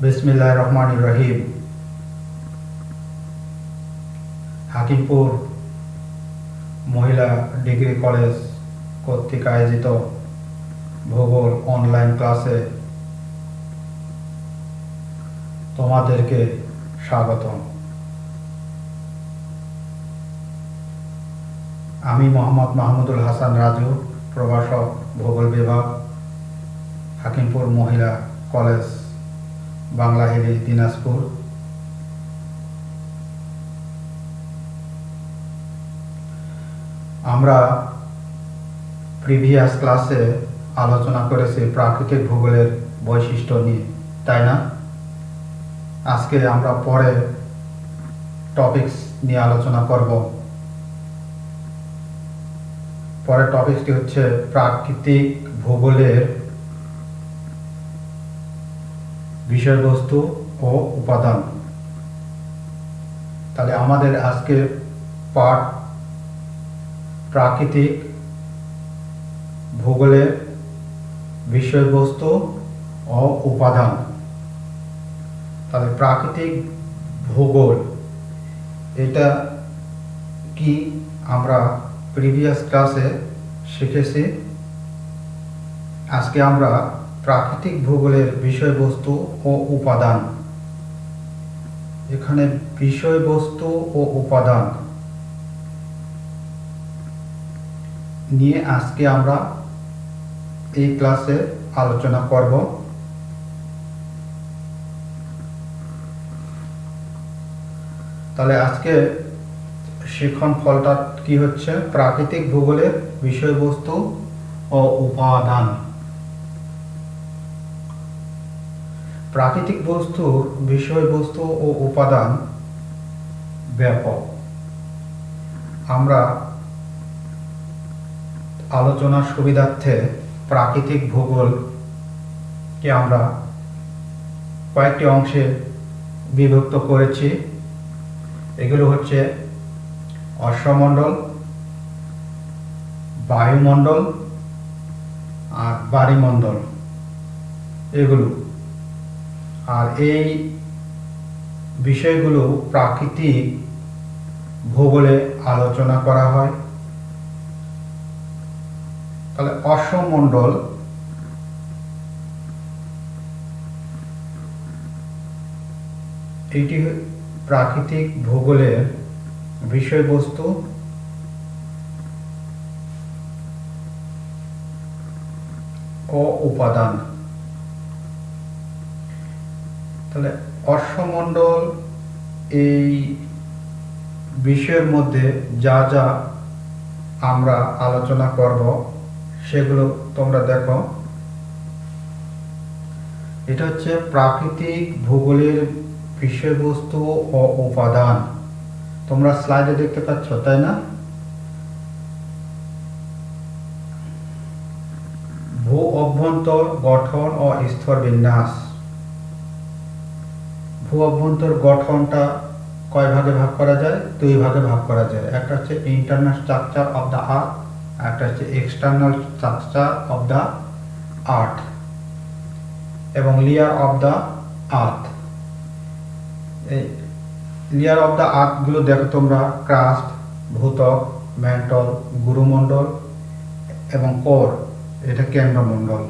বিসমিল্লাহির রহমানির রহিম। হাকিমপুর মহিলা ডিগ্রি কলেজ কর্তৃক আয়োজিত ভূগোল অনলাইন ক্লাসে তোমাদেরকে স্বাগতম। আমি মোহাম্মদ মাহমুদুল হাসান রাজু, প্রভাষক, ভূগোল বিভাগ, হাকিমপুর মহিলা কলেজ, বাংলাহিলি, দিনাজপুর। আমরা প্রিভিয়াস ক্লাসে আলোচনা করেছি প্রাকৃতিক ভূগোলের বৈশিষ্ট্য নিয়ে, তাই না? আজকে আমরা পরে টপিকস নিয়ে আলোচনা করব। পরের টপিকটি হচ্ছে প্রাকৃতিক ভূগোলের বিষয়বস্তু ও উপাদান। তাহলে আমাদের আজকে পাঠ প্রাকৃতিক ভূগোলের বিষয়বস্তু ও উপাদান। তাহলে প্রাকৃতিক ভূগোল এটা কি আমরা প্রিভিয়াস ক্লাসে শিখেছি। আজকে আমরা প্রাকৃতিক ভূগোলের বিষয়বস্তু ও উপাদান, এখানে বিষয়বস্তু ও উপাদান নিয়ে আজকে আমরা এই ক্লাসে আলোচনা করব। তাহলে আজকে শিখন ফলটা কি হচ্ছে? প্রাকৃতিক ভূগোলের বিষয়বস্তু ও উপাদান। প্রাকৃতিক বস্তুর বিষয়বস্তু ও উপাদান ব্যাপক। আমরা আলোচনার সুবিধার্থে প্রাকৃতিক ভূগোলকে আমরা কয়েকটি অংশে বিভক্ত করেছি। এগুলো হচ্ছে অশ্বমণ্ডল, বায়ুমণ্ডল আর বাড়িমণ্ডল, এগুলো। আর এই বিষয়গুলো প্রাকৃতিক ভূগোলে আলোচনা করা হয়। তাহলে অশ্বমণ্ডল এটি প্রাকৃতিক ভূগোলের বিষয়বস্তু ও উপাদান। তাহলে অশ্বমণ্ডল এই বিষয়ের মধ্যে যা যা আমরা আলোচনা করব সেগুলো তোমরা দেখো। এটা হচ্ছে প্রাকৃতিক ভূগোলের বিষয়বস্তু ও উপাদান। তোমরা স্লাইডে দেখতে পাচ্ছ, তাই না? ভূ অভ্যন্তর গঠন ও স্তর বিন্যাস। ভূ অভ্যন্তর গঠনটা কয় ভাগে ভাগ করা যায়? দুই ভাগে ভাগ করা যায়। একটা হচ্ছে internal structure of the earth, একটা হচ্ছে external structure of the earth এবং লেয়ার অফ দ্য আর্থ। এই লেয়ার অফ দ্য আর্থগুলো দেখো তোমরা, ক্রাস্ট, ভূত্বক, ম্যান্টল, গুরুমণ্ডল এবং কোর, এটা কেন্দ্রমণ্ডল।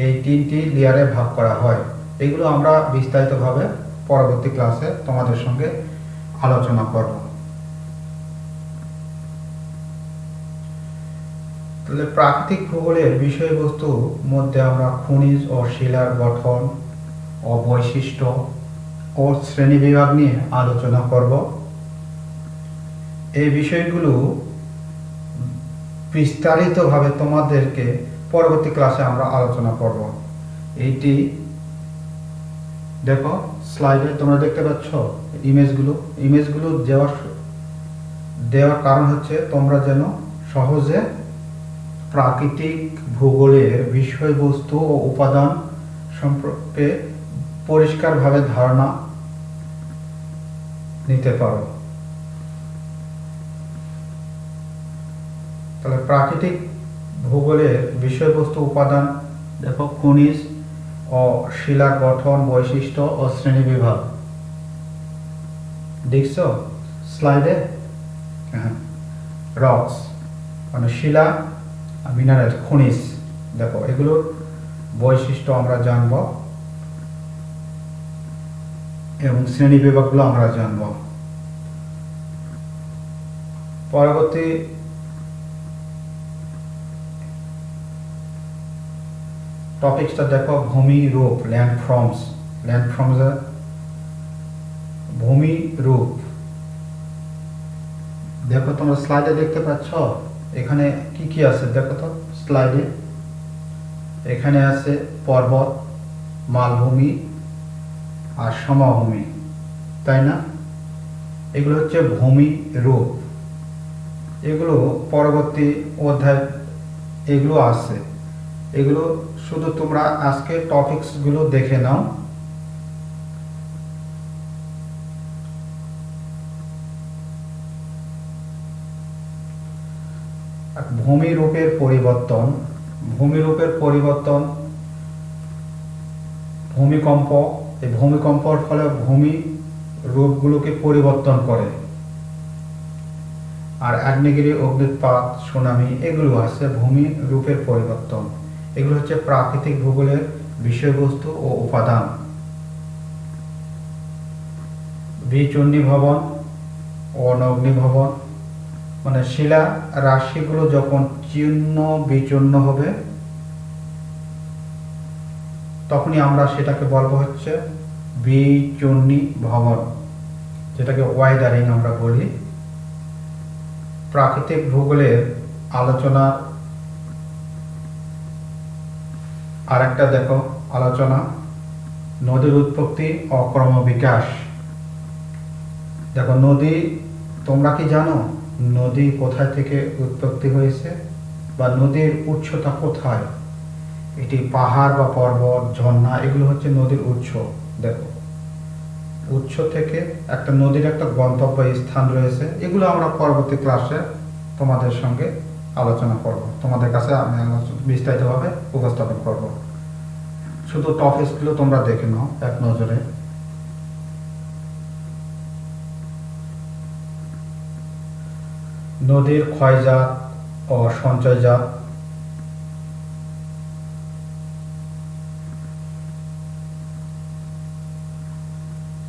এই তিনটি লেয়ারে ভাগ করা হয়। এগুলো আমরা বিস্তারিতভাবে পরবর্তী ক্লাসে তোমাদের সঙ্গে আলোচনা করব। তাহলে প্রাকৃতিক ভূগোলের বিষয়বস্তুর মধ্যে আমরা খনিজ ও শিলার গঠন ও বৈশিষ্ট্য ও শ্রেণীবিভাগ নিয়ে আলোচনা করব। এই বিষয়গুলো বিস্তারিতভাবে তোমাদেরকে পরবর্তী ক্লাসে আমরা আলোচনা করব। এইটি দেখো স্লাইডে তোমরা দেখতে পাচ্ছ ইমেজগুলো দেওয়ার কারণ হচ্ছে তোমরা যেন সহজে প্রাকৃতিক ভূগোলের বিষয়বস্তু ও উপাদান সম্পর্কে পরিষ্কারভাবে ধারণা নিতে পারো। তাহলে প্রাকৃতিক ভূগোলের বিষয়বস্তু উপাদান দেখো, খনিজ ও শিলার গঠন, বৈশিষ্ট্য ও শ্রেণীবিভাগ। দেখছো স্লাইডে? হ্যাঁ, রক্স মানে শিলা, মিনারেল খনিজ। দেখো এগুলোর বৈশিষ্ট্য আমরা জানব এবং শ্রেণী বিভাগগুলো আমরা জানব। পরবর্তী টপিকসটা দেখো, ভূমি রূপ, ল্যান্ড ফর্মস। ল্যান্ড ফর্মস ভূমি রূপ। দেখো তোমরা স্লাইডে দেখতে পাচ্ছ এখানে কি কি আছে দেখো তো স্লাইডে। এখানে আছে পর্বত, মালভূমি আর সমভূমি, তাই না? এগুলো হচ্ছে ভূমি রূপ। এগুলো পরবর্তী অধ্যায় এগুলো আছে, এগুলো শুধু তোমরা আজকে টপিকসগুলো দেখে নাও। ভূমি রূপের পরিবর্তন। ভূমি রূপের পরিবর্তন, ভূমিকম্প, এই ভূমিকম্পর ফলে ভূমি রূপগুলোকে পরিবর্তন করে। আর আগ্নেয়গিরি, অগ্ন্যুৎপাত, সুনামি এগুলো আছে ভূমি রূপের পরিবর্তন। এগুলো হচ্ছে প্রাকৃতিক ভূগোলের বিষয়বস্তু ও উপাদান। বিচূর্ণীভবন ও অগ্নিভবন মানে শিলা রাশিগুলো যখন চূর্ণ বিচূর্ণ হবে তখনই আমরা সেটাকে বলবো হচ্ছে বিচূর্ণীভবন, যেটাকে ওয়াইদারিং আমরা বলি। প্রাকৃতিক ভূগোলের আলোচনা আরেকটা দেখো আলোচনা, নদীর উৎপত্তি ও ক্রমবিকাশ। দেখো নদী, তোমরা কি জানো নদী কোথায় থেকে উৎপত্তি হয়েছে বা নদীর উৎসটা কোথায়? এটি পাহাড় বা পর্বত, ঝর্ণা এগুলো হচ্ছে নদীর উৎস। দেখো উৎস থেকে একটা নদীর একটা গন্তব্য স্থান রয়েছে, এগুলো আমরা পরবর্তী ক্লাসে তোমাদের সঙ্গে আলোচনা করব, তোমাদের কাছে আমি বিস্তারিতভাবে উপস্থাপন করব। শুধু টপিকসগুলো তোমরা দেখে নাও এক নজরে। নদীর ক্ষয়জাত ও সঞ্চয়জাত।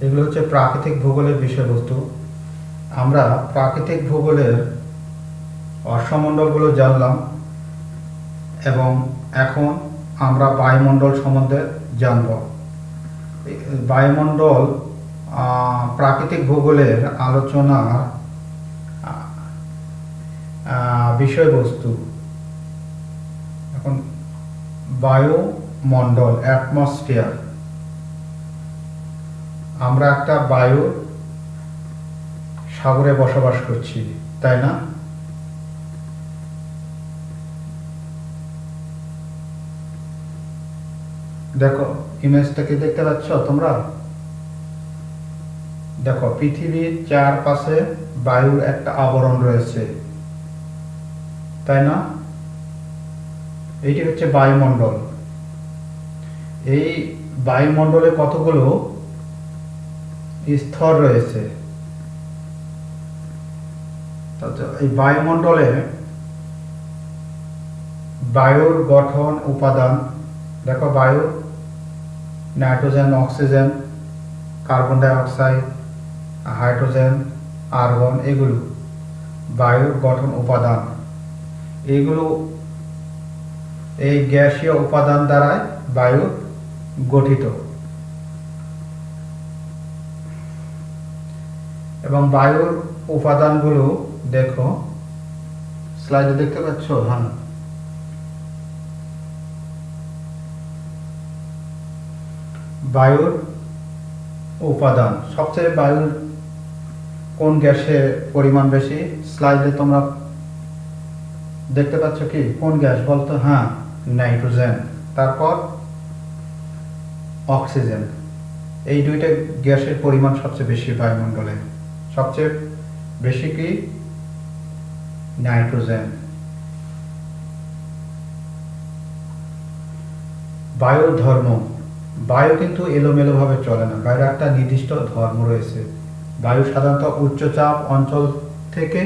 এগুলো হচ্ছে প্রাকৃতিক ভূগোলের বিষয়বস্তু। আমরা প্রাকৃতিক ভূগোলের অশ্বমণ্ডলগুলো জানলাম এবং এখন আমরা বায়ুমণ্ডল সম্বন্ধে জানব। বায়ুমণ্ডল প্রাকৃতিক ভূগোলের আলোচনার বিষয়বস্তু। এখন বায়ুমণ্ডল, অ্যাটমসফিয়ার, আমরা একটা বায়ু সাগরে বসবাস করছি, তাই না? দেখো ইমেজটাকে দেখতে পাচ্ছ তোমরা? দেখো পৃথিবীর চারপাশে বায়ুর একটা আবরণ রয়েছে, তাই না? এইটি হচ্ছে বায়ুমণ্ডল। এই বায়ুমণ্ডলে কতগুলো স্তর রয়েছে। এই বায়ুমণ্ডলে বায়ুর গঠন উপাদান দেখো, বায়ু nitrogen, oxygen, carbon die oxide, hydrogen, argon, এগুলো বায়ুর গঠন উপাদান। এগুলো এই গ্যাসীয় উপাদান দ্বারা বায়ু গঠিত। এবং বায়ুর উপাদানগুলো দেখো স্লাইডে দেখতে পাচ্ছ? হ্যাঁ, বায়ুর উপাদান। সবচেয়ে বায়ুর কোন গ্যাসের পরিমাণ বেশি? স্লাইডে তোমরা দেখতে পাচ্ছ কি কোন গ্যাস বলতো? হ্যাঁ, নাইট্রোজেন, তারপর অক্সিজেন। এই দুইটা গ্যাসের পরিমাণ সবচেয়ে বেশি বায়ুমণ্ডলে। সবচেয়ে বেশি কি? নাইট্রোজেন। বায়ুর ধর্ম। বায়ু কিন্তু এলোমেলোভাবে চলে না, বায়ুর একটা নির্দিষ্ট ধর্ম রয়েছে। বায়ু সাধারণত উচ্চচাপ অঞ্চল থেকে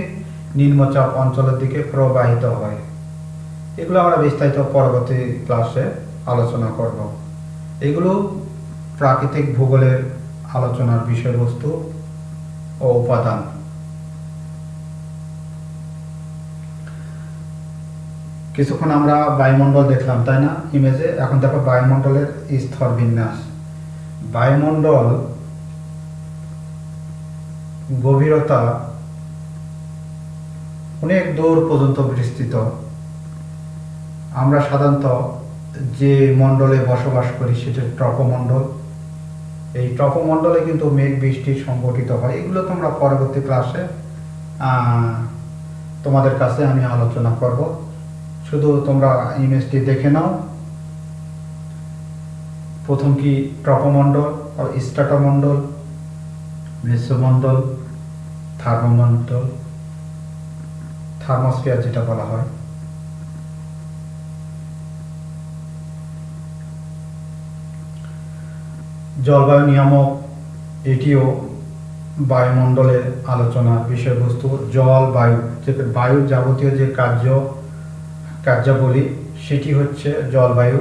নিম্নচাপ অঞ্চলের দিকে প্রবাহিত হয়। এগুলো আমরা বিস্তারিত পরবর্তী ক্লাসে আলোচনা করব। এগুলো প্রাকৃতিক ভূগোলের আলোচনার বিষয়বস্তু ও উপাদান। কিছুক্ষণ আমরা বায়ুমণ্ডল দেখলাম, তাই না, ইমেজে। এখন দেখো বায়ুমণ্ডলের স্তর বিন্যাস। বায়ুমণ্ডল গভীরতা অনেক দূর পর্যন্ত বিস্তৃত। আমরা সাধারণত যে মণ্ডলে বসবাস করি সেটা ট্রপোমণ্ডল। এই ট্রপোমণ্ডলে কিন্তু মেঘ বৃষ্টি সংঘটিত হয়। এগুলো তোমরা পরবর্তী ক্লাসে তোমাদের কাছে আমি আলোচনা করব। শুধু তোমরা ইমেজটি দেখে নাও। প্রথম কি ট্রপোমণ্ডল, স্ট্র্যাটোমণ্ডল, মেসোমণ্ডল, থার্মোমণ্ডল, থার্মোস্ফিয়ার যেটা বলা হয়। জলবায়ু নিয়ামক, এটিও বায়ুমণ্ডলের আলোচনার বিষয়বস্তু। জল বায়ু, যে বায়ুর যাবতীয় যে কার্যাবলী সেটি হচ্ছে জলবায়ু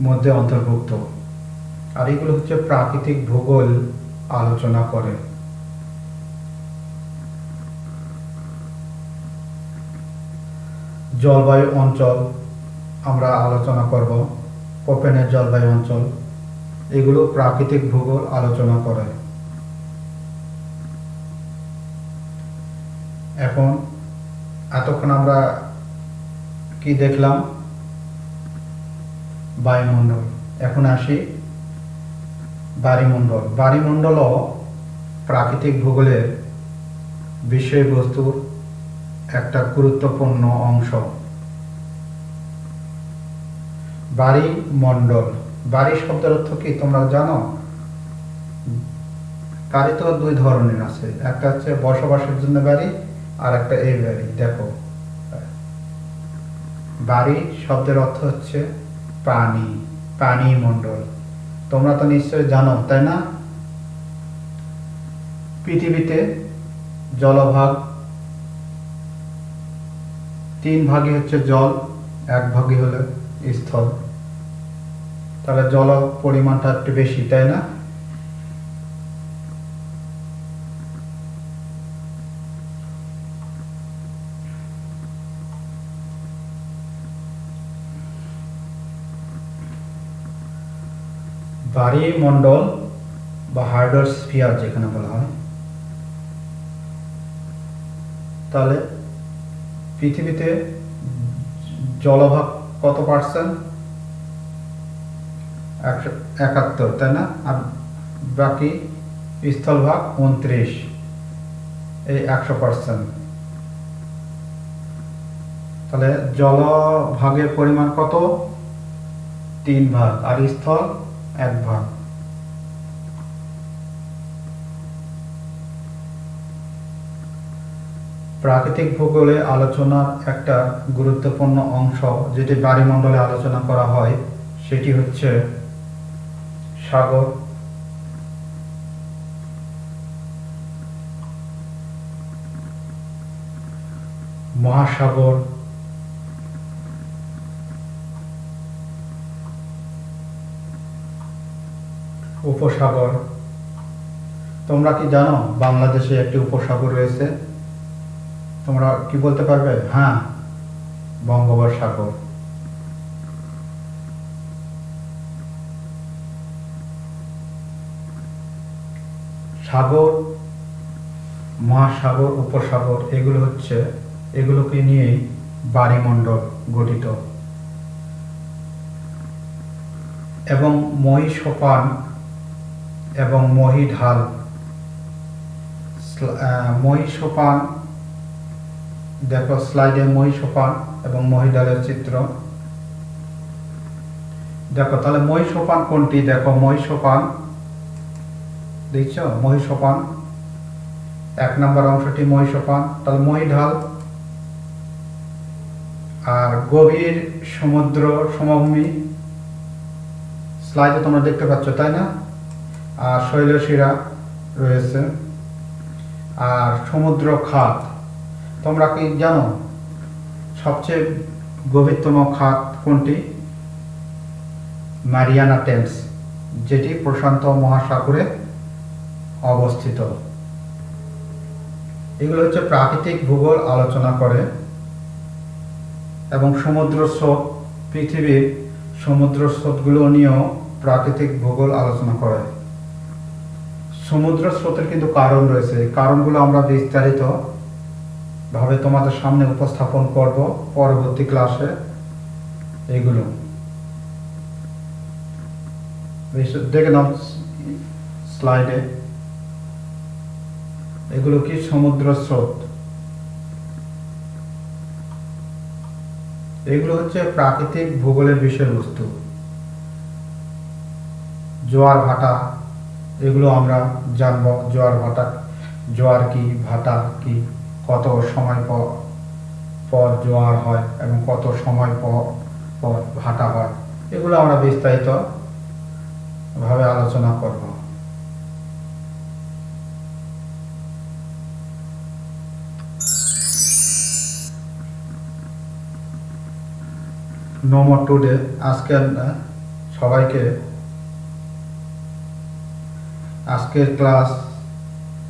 মধ্যে অন্তর্ভুক্ত। আর এগুলো হচ্ছে প্রাকৃতিক ভূগোল আলোচনা করে। জলবায়ু অঞ্চল আমরা আলোচনা করব। কোপেনের জলবায়ু অঞ্চল, এগুলো প্রাকৃতিক ভূগোল আলোচনা করে। এখন এতক্ষণ আমরা কি দেখলাম? বায়ুমণ্ডল। এখন আসি বায়ুমণ্ডল। বায়ুমণ্ডলও প্রাকৃতিক ভূগোলের বিষয়বস্তুর একটা গুরুত্বপূর্ণ অংশ। বায়ুমণ্ডল, বাড়ি শব্দের অর্থ কি তোমরা জানো? বাড়ি তো দুই ধরনের আছে, একটা হচ্ছে বসবাসের জন্য বাড়ি, আর একটা এই বাড়ি। দেখো, বাড়ি শব্দের অর্থ হচ্ছে পানি, পানি মণ্ডল। তোমরা তো নিশ্চয়ই জানো, তাই না? পৃথিবীতে জলভাগ 3 ভাগই হচ্ছে জল, 1 ভাগই হলো স্থল। তাহলে জল পরিমাণটা একটু বেশি, তাই না? বায়ুমণ্ডল বা হাইড্রোস্ফিয়ার যেখানে বলা হয়। তাহলে পৃথিবীতে জলভাগ কত পার্সেন্ট? 71, তাই না? আর বাকি স্থলভাগ 29, এই 100%। তাহলে জলভাগের পরিমাণ কত? 3 ভাগ, আর স্থল 1 ভাগ। প্রাকৃতিক ভূগোলে আলোচনার একটা গুরুত্বপূর্ণ অংশ যেটি বায়ুমণ্ডলে আলোচনা করা হয় সেটি হচ্ছে সাগর। মহাসাগর, উপসাগর। তোমরা কি জানো বাংলাদেশে একটি উপসাগর রয়েছে? তোমরা কি বলতে পারবে? হ্যাঁ, বঙ্গোপসাগর। সাগর, মহাসাগর, উপসাগর, এগুলোকে নিয়েই বায়ুমণ্ডল গঠিত। এবং মহীসোপান এবং মহীঢাল। মহীসোপান, দেখো স্লাইডে মহীসোপান এবং মহীঢালের চিত্র দেখো। তাহলে মহীসোপান কোনটি? দেখো, মহীসোপান দেখছো, মহীসোপান 1 নম্বর অংশটি মহীসোপান। তাহলে মহীঢাল আর গভীর সমুদ্র সমভূমি স্লাইডে তোমরা দেখতে পাচ্ছ, তাই না? আর শৈলশিরা রয়েছে। আর সমুদ্র খাত, তোমরা কি জানো সবচেয়ে গভীরতম খাত কোনটি? মারিয়ানা ট্রেঞ্চ, যেটি প্রশান্ত মহাসাগরে অবস্থিত। এগুলো হচ্ছে প্রাকৃতিক ভূগোল আলোচনা করে। এবং সমুদ্র স্রোত, পৃথিবীর সমুদ্র স্রোতগুলো নিয়েও প্রাকৃতিক ভূগোল আলোচনা করে। সমুদ্র স্রোতের কিন্তু কারণ রয়েছে, এই কারণগুলো আমরা বিস্তারিত ভাবে তোমাদের সামনে উপস্থাপন করব পরবর্তী ক্লাসে। এগুলো দেখে নাও স্লাইডে, এগুলো কি? সমুদ্র স্রোত। এগুলো হচ্ছে প্রাকৃতিক ভূগোলের বিষয়বস্তু। জোয়ার ভাটা, এগুলো আমরা জানব। জোয়ার ভাটা, জোয়ার কি, ভাটা কি, কত সময় পর জোয়ার হয় এবং কত সময় পর ভাটা হয়, এগুলো আমরা বিস্তারিত ভাবে আলোচনা করব। No more today. আজকে সবাইকে আজকের ক্লাস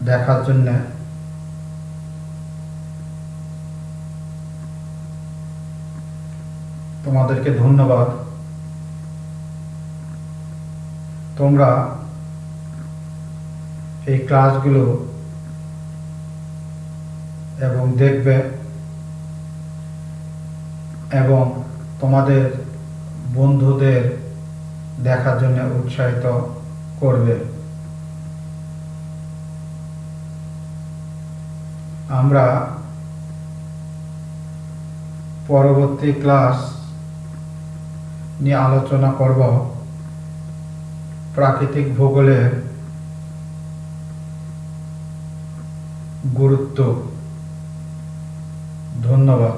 দেখার জন্য তোমাদেরকে ধন্যবাদ। তোমরা এই ক্লাসগুলো এবং দেখবে এবং তোমাদের বন্ধুদের দেখার জন্য উৎসাহিত করবে। আমরা পরবর্তী ক্লাস নিয়ে আলোচনা করব প্রাকৃতিক ভূগোলের গুরুত্ব। ধন্যবাদ।